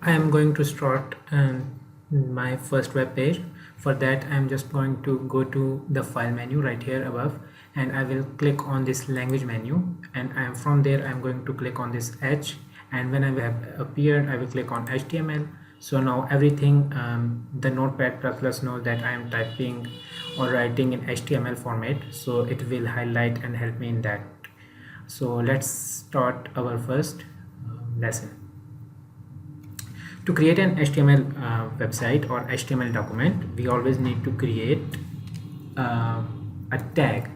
I am going to start my first web page. For that, I am just going to go to the file menu right here above, and I will click on this language menu, and I am from there I am going to click on this H, and when I have appeared I will click on HTML. So now everything, the notepad plus knows that I am typing or writing in HTML format, so it will highlight and help me in that. So let's start our first lesson. To create an HTML website or HTML document, we always need to create a tag.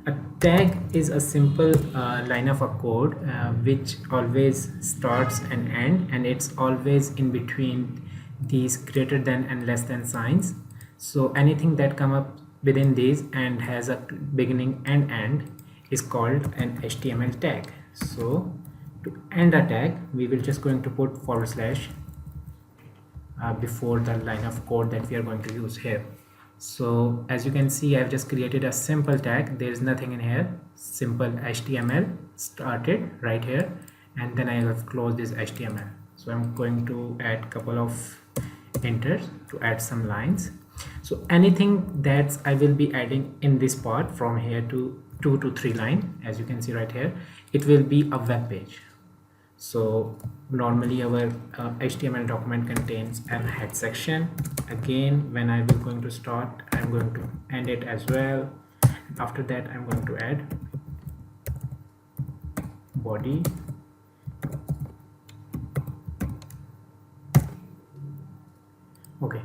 A tag is a simple line of a code which always starts and ends, and it's always in between these greater than and less than signs. So anything that come up within these and has a beginning and end is called an HTML tag. So to end a tag, we will just going to put / before the line of code that we are going to use here. So as you can see, I've just created a simple tag. There is nothing in here. Simple HTML started right here, and then I have closed this HTML. So I'm going to add couple of enters to add some lines. So anything that I will be adding in this part from here to 2 to 3 line, as you can see right here, it will be a web page. So normally our HTML document contains a head section. Again, when I will going to start, I'm going to end it as well. After that, I'm going to add body, okay.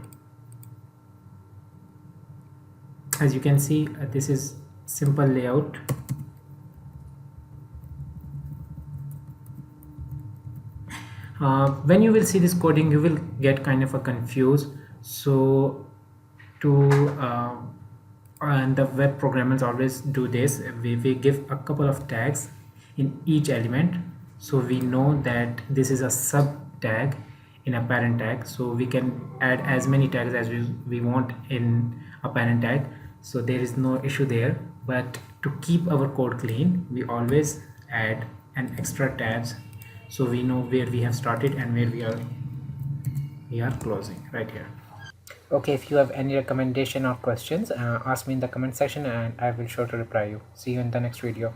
As you can see, this is simple layout. When you will see this coding, you will get kind of a confused. So and the web programmers always do this. We give a couple of tags in each element, so we know that this is a sub tag in a parent tag. So we can add as many tags as we want in a parent tag, so there is no issue there. But to keep our code clean, we always add an extra tabs, so we know where we have started and where we are closing right here. Okay, if you have any recommendation or questions, ask me in the comment section and I will sure to reply you. See you in the next video.